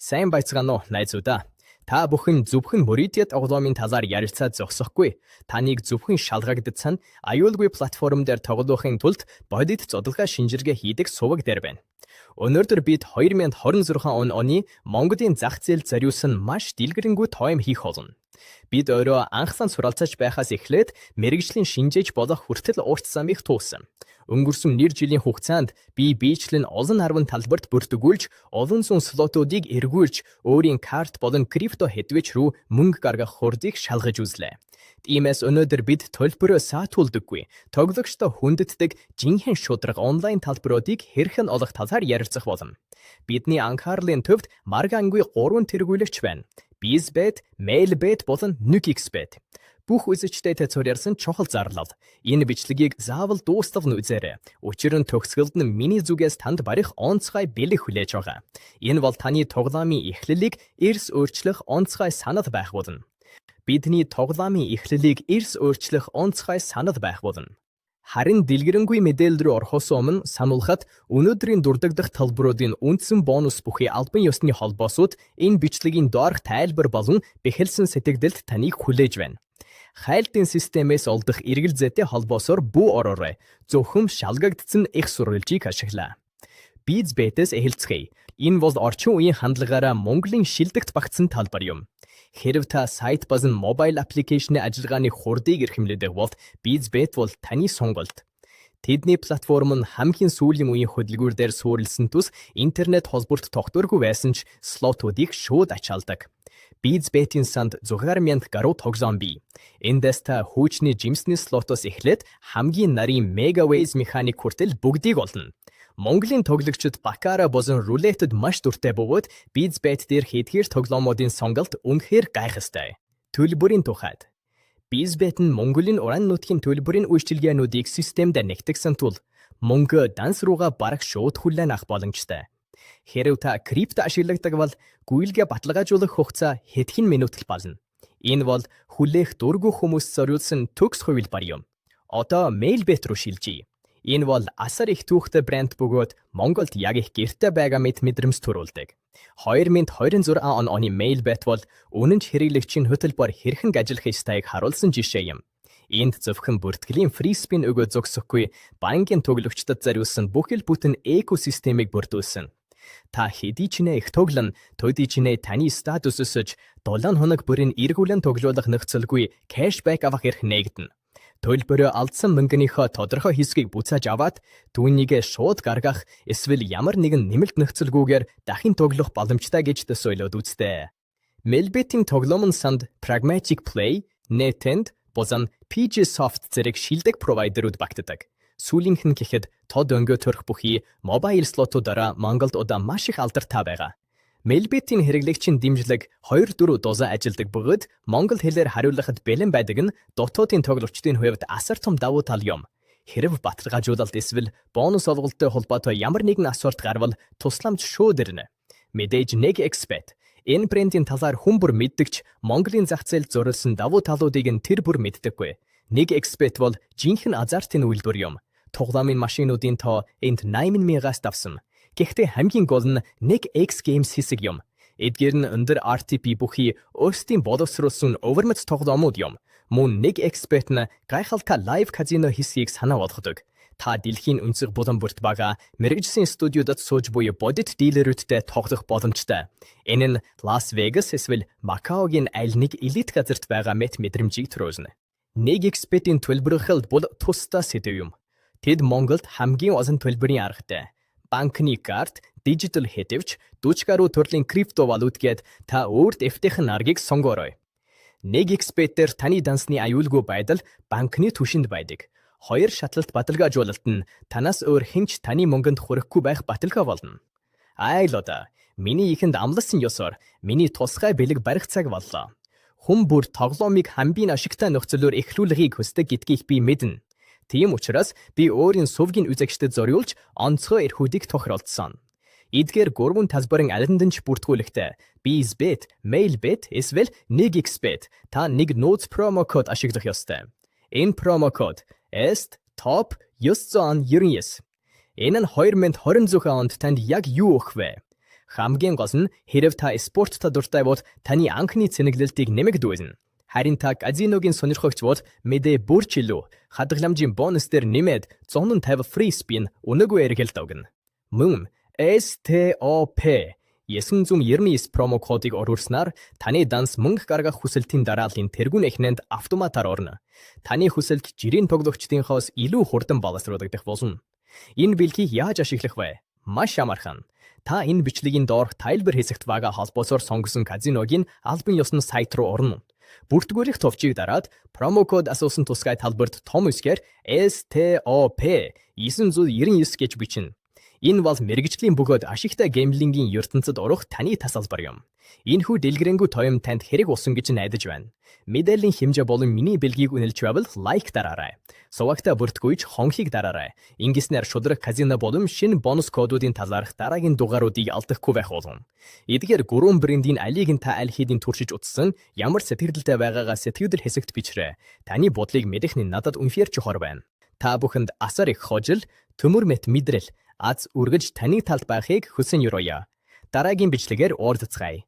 Сайн байцгаана уу найзуудаа. Та бүхэн зөвхөн мөрийдэд тоглоомын талаар ярилцаад зогсохгүй. Таныг зөвхөн шалгагдсан аюулгүй платформ дээр тоглохын тулд бодит зодолгоо шинжиргээ хийдэг суваг дээр байна. Өнөөдөр бид 2026 оны Монголын зах зээл зориулсан маш дэлгэрэнгүй тойм хийх болно. Бид өөрөө анхлан суралцаж байхаас эхлээд мэрэгжлийн шинжээж болох хүртэл урт замыг туусан. Өнгөрсөн нэр жилийн хугацаанд би биечлэн олон арван талбарт бүртгүүлж, олон зуун слотуудыг эргүүлж, өөрийн карт болон крипто хэдвэч рүү мөнгө гаргах хурдыг шалгаж үзлээ. Тиймээс өнөөдөр бид төлбөрөө саатуулдаггүй, тоглогчтой хүндэтдэг жинхэнэ шударга онлайн талбаруудыг хэрхэн олох талаар ярилцах болно. Бидний анхаарлын төвд маргаангүй 3 тэргүүлэгч байна. BizBet, MailBet болон NugeXBet. Бүх үзэгчдэд зориулсан чухал зарлал. Энэ бичлэгийг заавал дуустал нь үзээрэй. Учир нь төгсгөлд нь миний зүгээс танд барих онцгой бэлэг хүлээж байгаа. Энэ бол таны тоглоомын эхлэлийг эрс өөрчлөх онцгой санал байх болно. Бидний тоглоомын эхлэлийг эрс өөрчлөх онцгой санал байх болно. Харин дэлгэрэнгүй мэдээлэл рүү орохоос өмнө сануулхад өнөөдрийн дурддагдах талбаруудын үндсэн бонус бүхий албан ёсны холбоосууд энэ бичлэгийн доорх тайлбар болон бэхэлсэн сэтгэгдэлд таныг хүлээж байна. Хайлтын системээс олдох эргэл зүйтэй холбоосоор бүү ороорой. Зөвхөн шалгагдсан их сурвалжийг ашиглаа. BizBet-с эхэлцгээе. Энэ бол орчин үеийн хандлагаараа Монголын шилдэгт багтсан талбар юм. Хэрв та сайт базан мобайл аппликейшны ажиллагааны хурдыг эрхэмлэдэг бол BizBet бол таны сонголт. Тэдний платформ нь хамгийн сүүлийн үеийн хөдөлгүүр дээр суурилсан тус интернет холбоорт тогтворгүй байсан ч слотуудыг шууд ачаалдаг. BizBet-ийн санд 600,000 гаруй тоглоом бий. Эндээс та хүчний жимсний слотоос эхлээд хамгийн нарийн Megaways механик хүртэл бүгдийг олно. Монголын тоглогчид бакара болон рулетэд маш дуртай бөгөөд BizBet дээр хэдгээр тоглоомуудын сонголт үнэхээр гайхалтай. Төлбөрийн тухайд. BizBet нь Монголын уран нутгийн төлбөрийн үйлчилгээнүүдийг системд нэгтгэсэн тул мөнгө данс руугаа бараг шууд хүлээн авах боломжтой. Хэрв та крипто ашигладаг бол гүйлгээ баталгаажуулах хугацаа хэдхэн минут л болно. Энэ бол хүлээх дургүй хүмүүст зориулсан төгс хувилбар юм. Одоо MailBet руу шилжийе. Энэ бол асар их түүхтэй брэнд бөгөөд Монголд яг их гэртэй байгаа мэт мэдрэмж төрүүлдэг. 2026 оны MailBet бол үнэнч хэрэглэгчийн хөтөлбөр хэрхэн ажиллах ёстойг харуулсан жишээ юм. Энд зөвхөн бүртгэлийн free spin өгөө зогсохгүй банкын тоглогчдод зориулсан бүхэл бүтэн экосистемийг бүрдүүлсэн. Та хэдий ч нэ их тоглон, төдий ч нэ таны статус өсөж, 7 хоног бүрийн эргүүлэн тоглоулах нөхцөлгүй кэшбэк авах эрх нээгдэнэ. Төлбөрөө алдсан мөнгөнийхөө тодорхой хэсгийг буцааж аваад түүнийгээ шууд гаргах эсвэл ямар нэгэн нэмэлт нөхцөлгүйгээр дахин тоглох боломжтой гэж төсөөлөд үзтээ. MailBet-ийн тоглоомын санд Pragmatic Play, NetEnt болон PGSoft зэрэг шилдэг провайдерууд багтдаг. Сүүлийнх нь гэхэд тод өнгөө төрөх бүхий мобайл слотуудаараа Монголд удаа маш их алдартай байгаа. MailBet-ийн хэрэглэгчийн дэмжлэг 2-4 дузаа ажилдаг бөгөөд монгол хэлээр хариулахад бэлэн байдаг нь дотоодын тоглогчдын хувьд асар том давуу тал юм. Хэрв баталгаажуулалт эсвэл бонус олголттой холбоотой ямар нэгэн асуулт гарвал тусламж шууд ирнэ. Мэдээж NugeXBet. Энэ брендийн талаар хүн бүр мэддэгч Монголын зах зээлд зориулсан давуу талуудыг нь тэр бүр мэддэггүй. NugeXBet бол жинхэнэ азартын үйлдвэр юм. Тоглоомын машинуудын тоо энд 80,000-аас давсан. Гэхдээ хамгийн гол нь NugeX Games хэсэг юм. Эдгээр нь өндөр RTP бүхий өөрсдийн боловсруулсан overmatch тоглоомууд юм. Мөн NugeXBet нь гайхалтай лайв казино хэсгийг санаа болгодог. Та дэлхийн өнцөг булан бүрт байгаа мэрэгжлийн студиудад сууж буй бодит дилерүүдтэй тоглох боломжтой. Энэ нь Лас Вегас эсвэл Макаогийн аль нэг элит газарт байгаа мэт мэдрэмжийг төрүүлнэ. NugeXBet-ийн төлбөрхөлд бол тусдаа сэдв юм. Тэд Монголд хамгийн олон төлбөрийн аргатай. Банкны карт, дижитал хэдвч, 40 гаруй төрлийн криптовалют гээд та өөрт эвтэйхэн аргыг сонгоорой. NugeXBet дээр таны дансны аюулгүй байдал банкны түвшинд байдаг. 2 шатлалт баталгаажуулалт нь танаас өөр хинч таны мөнгөнд хүрэхгүй байх баталгаа болно. Айлода, миний ихэнд амласан ёсоор миний тусгай бэлэг барих цаг боллоо. Хүн бүр тоглоомыг хамгийн ашигтай нөхцөлөөр эхлүүлэхийг хүсдэг гэдгийг би мэднэ. Тийм учраас би өөрийн сувгийн үзэгчдэд зориулж онцгой эрхүүдийг тохиролцсон. Эдгээр 3 талбарын алиндэнч бүртгүүлэхдээ BizBet, MailBet эсвэл NugeXBet та нэг нууц промо код ашиглах ёстой. Энэ промо код EST-TOP999. Энэ нь 2026 онд танд яг юу өгөх вэ? Хамгийн гол нь хэрв та спорттой дуртай бол таны анхны цэнэглэлтийг нэмэгдүүлнэ. Харин та казиногийн сонирхогч бол мэдээ бүр ч илүү хадгаламжийн бонус дээр нэмээд 150 free spin үнэгүй эргэлт өгнө. Мөн STOP 999 промо кодыг оруулснаар таны данс мөнгө гаргах хүсэлтийн дарааллын тэргүүн эхнэнд автоматар орно. Таны хүсэлт жирийн тоглогчдынхоос илүү хурдан боловсруулагдах болно. Энэ бэлгийг яаж ашиглах вэ? Маш амархан. Та энэ бичлэгийн доор тайлбар хэсэгт байгаа холбоосоор сонгосон казиногийн албан ёсны сайт руу орно. Бүртгүүлэх товчийг дараад промо код асуусан тусгай талбарт том үсгээр STOP 999 гэж бичнэ. Энэ бол мэргэжлийн бөгөөд ашигтай геймлингийн ертөнцид орох таны тасалбар юм. Энэхүү дэлгэрэнгүй тоом танд хэрэг болсон гэж найдаж байна. Мэдээллийн хэмжээ болон миний бэлгийг үнэлж байвал лайк дараарай. Сувагтаа бүртгүйж хонхийг дараарай. Ингэснээр шудраг казино болон шинэ бонус кодуудын талаарх дараагийн дугааруудыг алдахгүй байх болно. Эдгээр гурван брендийн алийг нь та аль хэдийн туршиж утсан ямар сэтгэлдэлтэй байгаагаа сэтгэвдэр хэсэгт бичрээ. Таны бодлыг мэдэх нь надад үнэхээр чухал байна. Та бүхэнд асар их хожил, төмөр мэт мэдрэл аз үргэж таны талд байхыг хүсэн ёроё. Дараагийн бичлэгээр уулзцгаая.